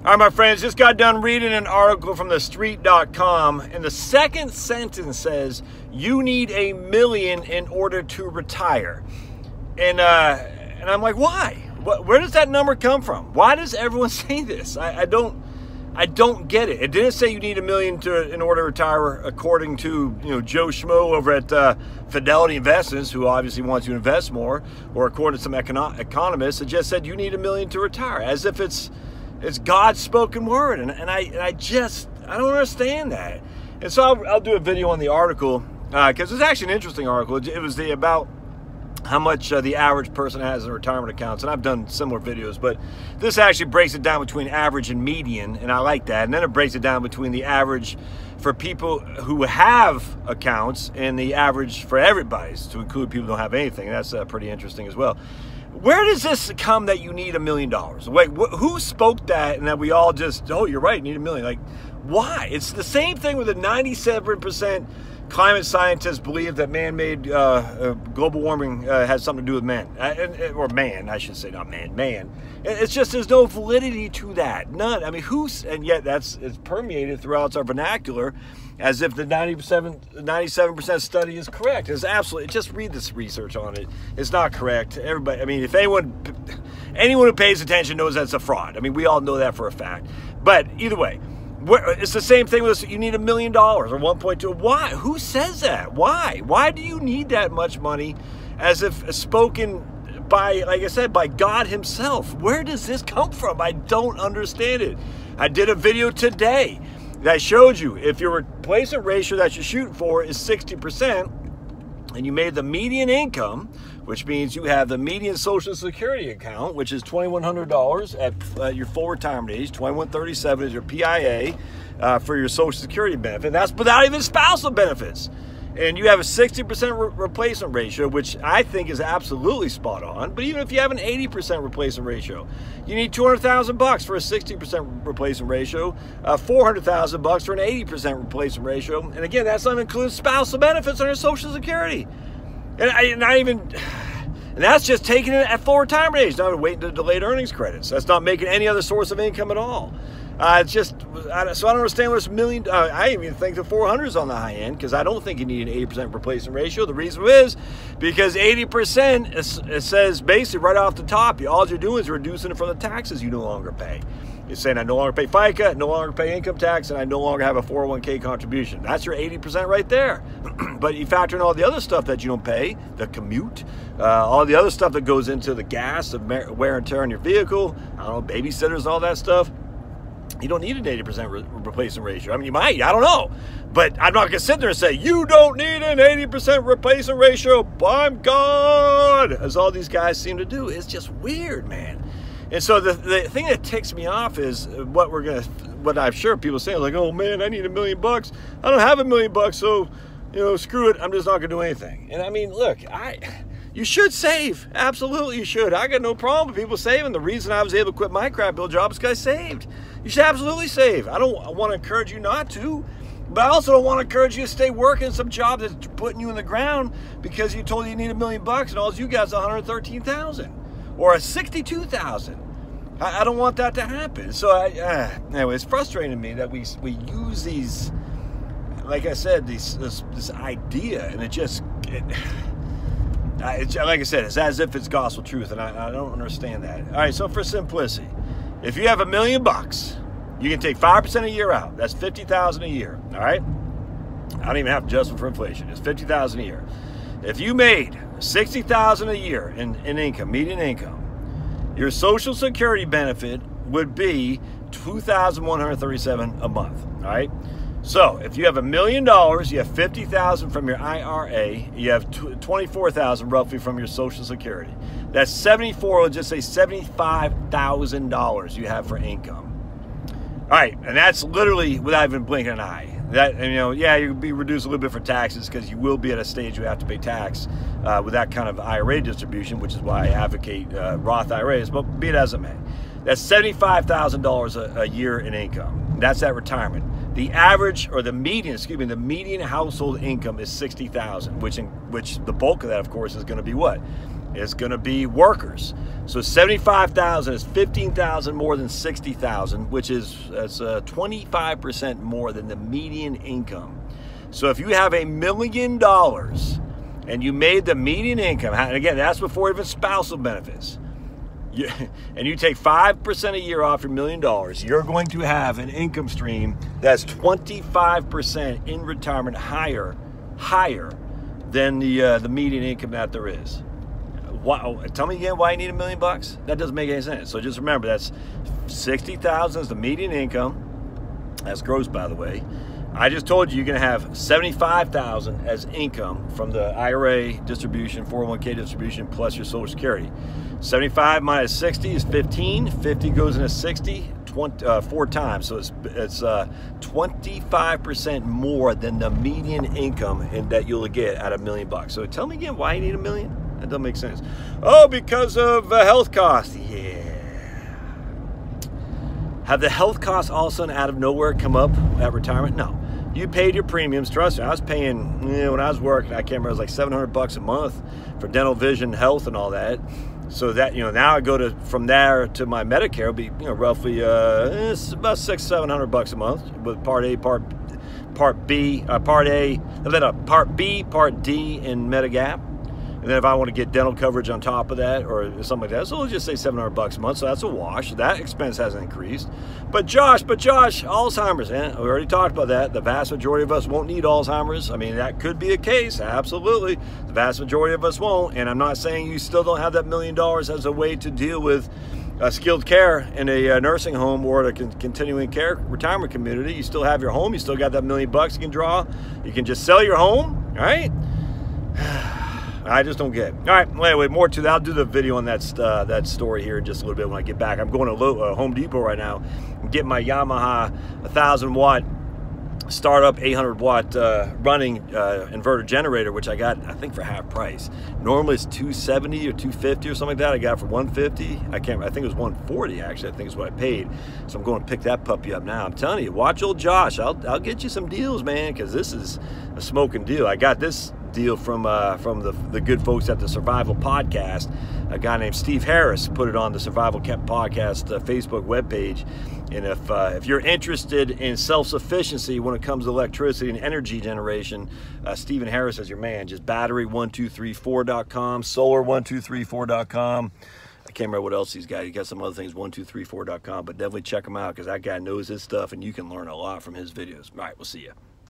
All right, my friends, just got done reading an article from thestreet.com, and the second sentence says, you need $1 million in order to retire. And I'm like, why? Where does that number come from? Why does everyone say this? I don't get it. It didn't say you need $1 million in order to retire, according to Joe Schmo over at Fidelity Investments, who obviously wants you to invest more, or according to some economists. It just said you need $1 million to retire, as if it's God's spoken word, and I don't understand that. And so I'll do a video on the article because it's actually an interesting article. It was about how much the average person has in retirement accounts, and I've done similar videos, but this actually breaks it down between average and median, and I like that. And then it breaks it down between the average for people who have accounts and the average for everybody's, to include people who don't have anything. That's pretty interesting as well. Where does this come that you need $1 million? Wait, who spoke that and that we all just, oh, you're right, you need $1 million? Like, why? It's the same thing with the 97% climate scientists believe that man-made global warming has something to do with man. Or man, I should say, not man, man. It's just, there's no validity to that. None. I mean, and yet it's permeated throughout our vernacular as if the 97% study is correct. It's absolutely, just read this research on it. It's not correct. Everybody, I mean, if anyone who pays attention knows that's a fraud. I mean, we all know that for a fact. But either way, it's the same thing with you need $1 million or 1.2. Why? Who says that? Why? Why do you need that much money, as if spoken by, like I said, by God himself? Where does this come from? I don't understand it. I did a video today that showed you if your replacement ratio that you're shooting for is 60%, and you made the median income, which means you have the median Social Security account, which is $2,100 at your full retirement age. $2,137 is your PIA for your Social Security benefit. That's without even spousal benefits. And you have a 60% replacement ratio, which I think is absolutely spot on. But even if you have an 80% replacement ratio, you need $200,000 for a 60% replacement ratio, $400,000 for an 80% replacement ratio. And again, that's not including spousal benefits under Social Security. And that's just taking it at full retirement age, not waiting to delayed earnings credits. That's not making any other source of income at all. So I don't understand what this $1 million. I even think the 400 is on the high end, because I don't think you need an 80% replacement ratio. The reason is because 80%, it says basically right off the top, all you're doing is reducing it from the taxes you no longer pay. You're saying I no longer pay FICA, no longer pay income tax, and I no longer have a 401k contribution. That's your 80% right there. But you factor in all the other stuff that you don't pay, the commute, all the other stuff that goes into the gas, the wear and tear on your vehicle, I don't know, babysitters, all that stuff. You don't need an 80% replacement ratio. I mean, you might, I don't know. But I'm not going to sit there and say, you don't need an 80% replacement ratio. I'm God. As all these guys seem to do. It's just weird, man. And so the thing that ticks me off is what I'm sure people say, like, oh man, I need $1 million. I don't have $1 million, so, screw it. I'm just not going to do anything. And I mean, look, you should save. Absolutely, you should. I got no problem with people saving. The reason I was able to quit my crap bill job is because I saved. You should absolutely save. I don't want to encourage you not to, but I also don't want to encourage you to stay working some job that's putting you in the ground because you told you need $1 million and all you got is $113,000 or $62,000. I don't want that to happen. So anyway, it's frustrating to me that we use these, like I said, this idea, and like I said, it's as if it's gospel truth, and I don't understand that. All right, so for simplicity, if you have $1 million, you can take 5% a year out. That's $50,000 a year. All right, I don't even have to adjust for inflation. It's $50,000 a year. If you made $60,000 a year in income, median income, your Social Security benefit would be $2,137 a month. All right. So if you have $1 million, you have $50,000 from your IRA, you have $24,000 roughly from your Social Security. That's let's just say $75,000 you have for income. All right, and that's literally without even blinking an eye. Yeah, you'll be reduced a little bit for taxes because you will be at a stage you have to pay tax with that kind of IRA distribution, which is why I advocate Roth IRAs, but be it as it may. That's $75,000 a year in income. That's at retirement. The average, or the median household income is $60,000, which the bulk of that, of course, is going to be what? is going to be workers. So 75,000 is 15,000 more than 60,000, which is 25% more than the median income. So if you have $1 million and you made the median income, and again, that's before even spousal benefits, and you take 5% a year off your $1 million, you're going to have an income stream that's 25% in retirement higher than the median income that there is. Wow, tell me again why you need $1 million bucks? That doesn't make any sense. So just remember, that's 60,000 is the median income. That's gross, by the way. I just told you you're going to have 75,000 as income from the IRA distribution, 401k distribution, plus your Social Security. 75 minus 60 is 15. 50 goes into 60 4 times. So it's 25% more than the median income that you'll get at $1 million bucks. So tell me again why you need $1 million? That doesn't make sense. Oh, because of health costs. Yeah. Have the health costs all of a sudden out of nowhere come up at retirement? No. You paid your premiums. Trust me, I was paying, when I was working, I can't remember, it was like $700 a month for dental, vision, health, and all that. So that, now I go from there to my Medicare, it'll be, roughly, it's about $600-700 a month with Part A, Part B, Part A, and then Part B, Part D in Medigap. And then if I want to get dental coverage on top of that or something like that, so let's just say $700 a month. So that's a wash. That expense hasn't increased. But Josh, Alzheimer's, we already talked about that. The vast majority of us won't need Alzheimer's. I mean, that could be a case. Absolutely. The vast majority of us won't. And I'm not saying you still don't have that $1 million as a way to deal with skilled care in a nursing home or a continuing care retirement community. You still have your home. You still got that $1 million bucks you can draw. You can just sell your home, all right? I just don't get it. All right, well, anyway, more to that. I'll do the video on that story here in just a little bit when I get back. I'm going to Home Depot right now and get my Yamaha 1,000-watt startup 800-watt running inverter generator, which I got, I think, for half price. Normally it's $270 or $250 or something like that. I got it for $150. I think it was $140 actually. I think is what I paid. So I'm going to pick that puppy up now. I'm telling you, watch old Josh. I'll get you some deals, man, because this is a smoking deal. I got this deal from the good folks at the Survival Podcast. A guy named Steve Harris put it on the Survival Podcast Facebook webpage. And if you're interested in self-sufficiency when it comes to electricity and energy generation, Stephen Harris is your man. Just battery1234.com, solar1234.com. I can't remember what else he's got. He got some other things, 1234.com, but definitely check him out because that guy knows his stuff and you can learn a lot from his videos. All right, we'll see you.